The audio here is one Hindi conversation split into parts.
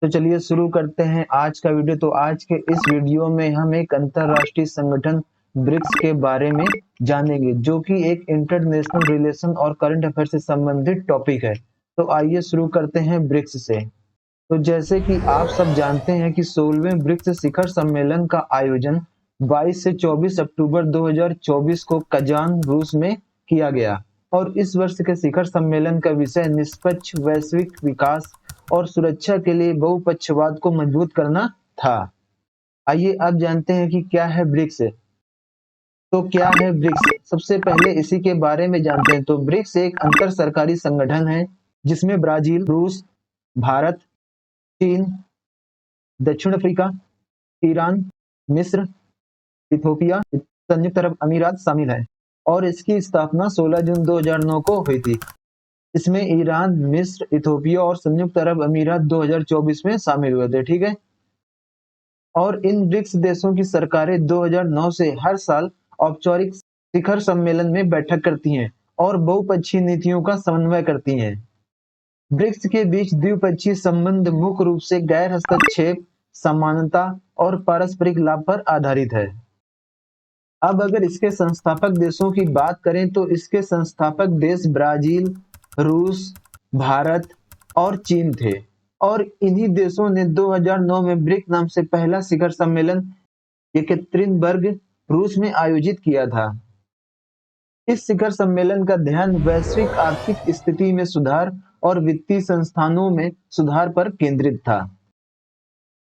तो चलिए शुरू करते हैं आज का वीडियो। तो आज के इस वीडियो में हम एक अंतरराष्ट्रीय संगठन ब्रिक्स के बारे में जानेंगे, जो कि एक इंटरनेशनल रिलेशन और करंट अफेयर से संबंधित टॉपिक है। तो आइए शुरू करते हैं ब्रिक्स से। तो जैसे कि आप सब जानते हैं कि 16वें ब्रिक्स शिखर सम्मेलन का आयोजन 22 से 24 अक्टूबर 2024 को कजान, रूस में किया गया और इस वर्ष के शिखर सम्मेलन का विषय निष्पक्ष वैश्विक विकास और सुरक्षा के लिए बहुपक्षवाद को मजबूत करना था। आइए अब जानते हैं कि क्या है ब्रिक्स। तो क्या है ब्रिक्स? सबसे पहले इसी के बारे में जानते हैं। तो ब्रिक्स एक अंतर सरकारी संगठन है जिसमें ब्राजील, रूस, भारत, चीन, दक्षिण अफ्रीका, ईरान, मिस्र, इथोपिया, संयुक्त अरब अमीरात शामिल है और इसकी स्थापना 16 जून 2009 को हुई थी। इसमें ईरान, मिस्र, इथोपिया और संयुक्त अरब अमीरात 2024 में शामिल हुए थे। ठीक है। और इन ब्रिक्स देशों की सरकारें 2009 से हर साल औपचारिक शिखर सम्मेलन में बैठक करती हैं और बहुपक्षीय नीतियों का समन्वय करती हैं। ब्रिक्स के बीच द्विपक्षीय संबंध मुख्य रूप से गैर हस्तक्षेप, समानता और पारस्परिक लाभ पर आधारित है। अब अगर इसके संस्थापक देशों की बात करें तो इसके संस्थापक देश ब्राजील, रूस, भारत और चीन थे और इन्हीं देशों ने 2009 में ब्रिक नाम से पहला शिखर सम्मेलन येकतेरिनबर्ग, रूस में आयोजित किया था। इस शिखर सम्मेलन का ध्यान वैश्विक आर्थिक स्थिति में सुधार और वित्तीय संस्थानों में सुधार पर केंद्रित था।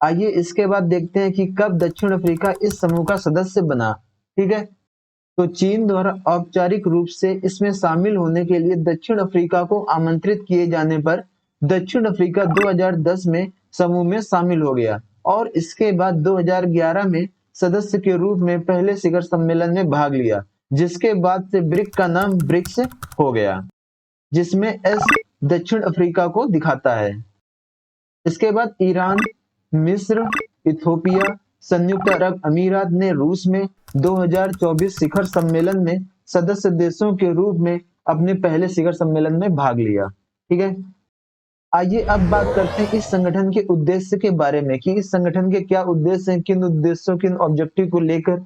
आइए इसके बाद देखते हैं कि कब दक्षिण अफ्रीका इस समूह का सदस्य बना। ठीक है। तो चीन द्वारा औपचारिक रूप से इसमें शामिल होने के लिए दक्षिण अफ्रीका को आमंत्रित किए जाने पर दक्षिण अफ्रीका 2010 में समूह में शामिल हो गया और इसके बाद 2011 में सदस्य के रूप में पहले शिखर सम्मेलन में भाग लिया, जिसके बाद से ब्रिक का नाम ब्रिक्स हो गया, जिसमें एस दक्षिण अफ्रीका को दिखाता है। इसके बाद ईरान, मिस्र, इथोपिया, संयुक्त अरब अमीरात ने रूस में 2024 शिखर सम्मेलन में सदस्य देशों के रूप में अपने पहले शिखर सम्मेलन में भाग लिया। ठीक है। आइए अब बात करते हैं इस संगठन के उद्देश्य के बारे में कि इस संगठन के क्या उद्देश्य हैं, किन उद्देश्यों, किन ऑब्जेक्टिव को लेकर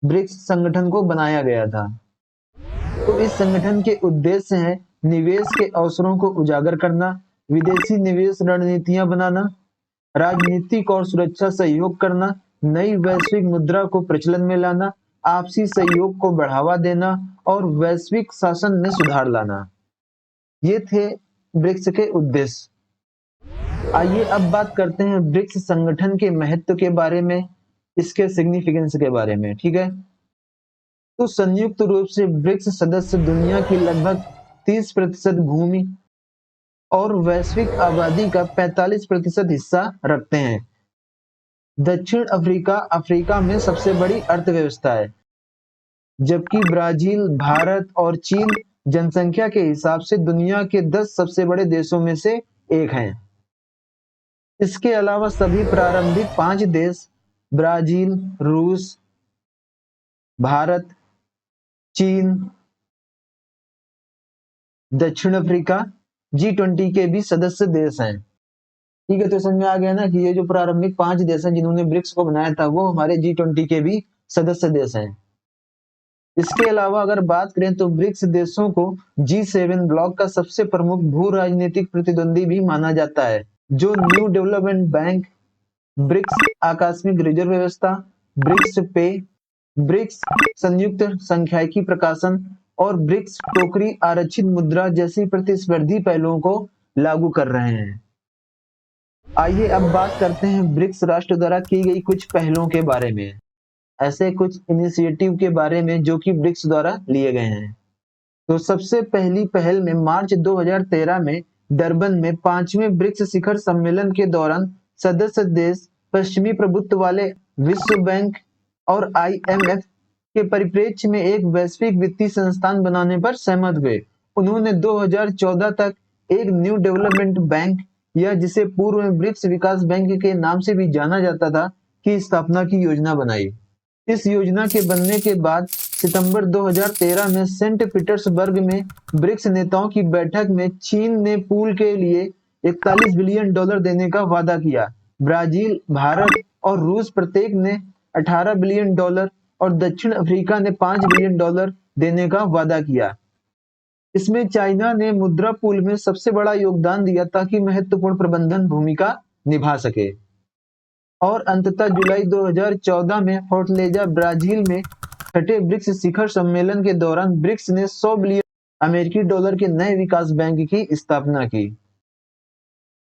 ब्रिक्स संगठन को बनाया गया था। तो इस संगठन के उद्देश्य हैं निवेश के अवसरों को उजागर करना, विदेशी निवेश रणनीतियां बनाना, राजनीतिक और सुरक्षा सहयोग करना, नई वैश्विक मुद्रा को प्रचलन में लाना, आपसी सहयोग को बढ़ावा देना और वैश्विक शासन में सुधार लाना। ये थे ब्रिक्स के उद्देश्य। आइए अब बात करते हैं ब्रिक्स संगठन के महत्व के बारे में, इसके सिग्निफिकेंस के बारे में। ठीक है। तो संयुक्त रूप से ब्रिक्स सदस्य दुनिया की लगभग 30% भूमि और वैश्विक आबादी का 45% हिस्सा रखते हैं। दक्षिण अफ्रीका अफ्रीका में सबसे बड़ी अर्थव्यवस्था है, जबकि ब्राजील, भारत और चीन जनसंख्या के हिसाब से दुनिया के 10 सबसे बड़े देशों में से एक हैं। इसके अलावा सभी प्रारंभिक 5 देश ब्राजील, रूस, भारत, चीन, दक्षिण अफ्रीका G20 के भी सदस्य देश हैं। ठीक है। तो समझ में आ गया ना कि ये जो प्रारंभिक 5 देश हैं जिन्होंने ब्रिक्स को बनाया था वो हमारे G20 के भी सदस्य देश हैं। इसके अलावा अगर बात करें तो ब्रिक्स देशों को G7 ब्लॉक का सबसे प्रमुख भू राजनीतिक प्रतिद्वंदी भी माना जाता है, जो न्यू डेवलपमेंट बैंक, ब्रिक्स आकस्मिक रिजर्व व्यवस्था, ब्रिक्स पे, ब्रिक्स संयुक्त सांख्यिकी प्रकाशन और ब्रिक्स टोकरी आरक्षित मुद्रा जैसी प्रतिस्पर्धी पहलुओं को लागू कर रहे हैं। आइए अब बात करते हैं ब्रिक्स राष्ट्र द्वारा की गई कुछ पहलों के बारे में, ऐसे कुछ इनिशिएटिव के बारे में जो कि ब्रिक्स द्वारा लिए गए हैं। तो सबसे पहली पहल में मार्च 2013 में डरबन में 5वें ब्रिक्स शिखर सम्मेलन के दौरान सदस्य देश पश्चिमी प्रभुत्व वाले विश्व बैंक और IMF के परिप्रेक्ष्य में एक वैश्विक वित्तीय संस्थान बनाने पर सहमत हुए। उन्होंने 2014 तक एक न्यू डेवलपमेंट बैंक, या जिसे पूर्व में ब्रिक्स विकास बैंक के नाम से भी जाना जाता था, की स्थापना की योजना बनाई। इस योजना के बनने के बाद सितंबर 2013 में सेंट पीटर्सबर्ग में ब्रिक्स नेताओं की बैठक में चीन ने पूल के लिए $41 बिलियन देने का वादा किया। ब्राजील, भारत और रूस प्रत्येक ने $18 बिलियन और दक्षिण अफ्रीका ने $5 बिलियन देने का वादा किया। इसमें चाइना ने मुद्रा पूल में सबसे बड़ा योगदान दिया ताकि महत्वपूर्ण प्रबंधन भूमिका निभा सके। और अंततः जुलाई 2014 में फोर्टलेजा, ब्राजील में छठे ब्रिक्स शिखर सम्मेलन के दौरान ब्रिक्स ने $100 बिलियन अमेरिकी डॉलर के नए विकास बैंक की स्थापना की।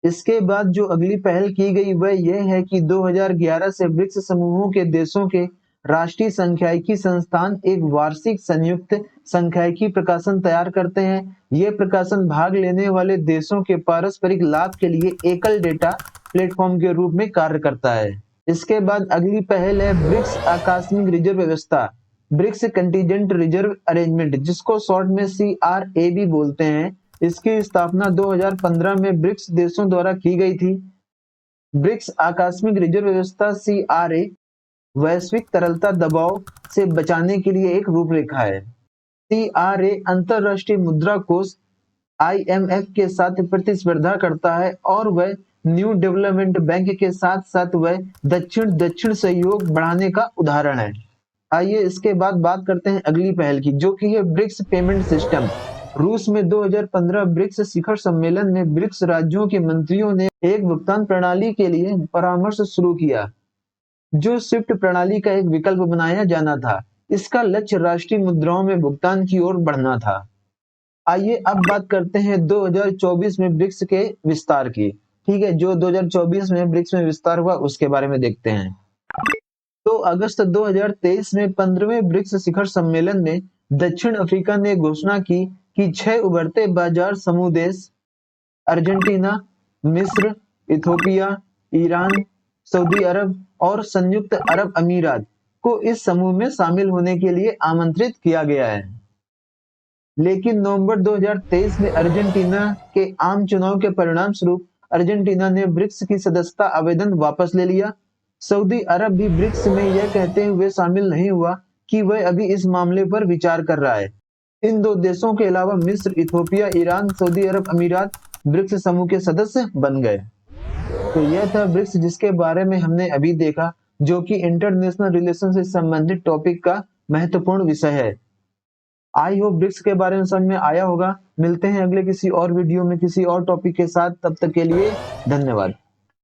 इसके बाद जो अगली पहल की गई वह यह है कि 2011 से ब्रिक्स समूहों के देशों के राष्ट्रीय सांख्यिकी संस्थान एक वार्षिक संयुक्त सांख्यिकी प्रकाशन तैयार करते हैं। ये प्रकाशन भाग लेने वाले देशों के पारस्परिक लाभ के लिए एकल डेटा प्लेटफॉर्म के रूप में कार्य करता है। इसके बाद अगली पहल है ब्रिक्स आकस्मिक रिजर्व व्यवस्था, ब्रिक्स कंटीजेंट रिजर्व अरेंजमेंट, जिसको शॉर्ट में CRA भी बोलते हैं। इसकी स्थापना 2015 में ब्रिक्स देशों द्वारा की गई थी। ब्रिक्स आकस्मिक रिजर्व व्यवस्था CRA वैश्विक तरलता दबाव से बचाने के लिए एक रूपरेखा है। CRA अंतरराष्ट्रीय मुद्रा कोष IMF के साथ प्रतिस्पर्धा करता है और वह न्यू डेवलपमेंट बैंक के साथ साथ वह दक्षिण सहयोग बढ़ाने का उदाहरण है। आइए इसके बाद बात करते हैं अगली पहल की, जो कि है ब्रिक्स पेमेंट सिस्टम। रूस में 2015 ब्रिक्स शिखर सम्मेलन में ब्रिक्स राज्यों के मंत्रियों ने एक भुगतान प्रणाली के लिए परामर्श शुरू किया, जो स्विफ्ट प्रणाली का एक विकल्प बनाया जाना था। इसका लक्ष्य राष्ट्रीय मुद्राओं में भुगतान की ओर बढ़ना था। आइए अब बात करते हैं 2024 में ब्रिक्स के विस्तार की। ठीक है, जो 2024 में ब्रिक्स में विस्तार हुआ उसके बारे में देखते हैं। तो अगस्त 2023 में 15वें ब्रिक्स शिखर सम्मेलन में दक्षिण अफ्रीका ने घोषणा की कि 6 उभरते बाजार समूह देश अर्जेंटीना, मिस्र, इथोपिया, ईरान, सऊदी अरब और संयुक्त अरब अमीरात को इस समूह में शामिल होने के लिए आमंत्रित किया गया है। लेकिन नवंबर 2023 में अर्जेंटीना के आम चुनाव के परिणाम स्वरूप अर्जेंटीना ने ब्रिक्स की सदस्यता आवेदन वापस ले लिया। सऊदी अरब भी ब्रिक्स में यह कहते हुए शामिल नहीं हुआ कि वह अभी इस मामले पर विचार कर रहा है। इन दो देशों के अलावा मिस्र, इथोपिया, ईरान, सऊदी अरब अमीरात ब्रिक्स समूह के सदस्य बन गए। तो यह था ब्रिक्स, जिसके बारे में हमने अभी देखा, जो कि इंटरनेशनल रिलेशन से संबंधित टॉपिक का महत्वपूर्ण विषय है। आई होप ब्रिक्स के बारे में समझ में आया होगा। मिलते हैं अगले किसी और वीडियो में किसी और टॉपिक के साथ, तब तक के लिए धन्यवाद।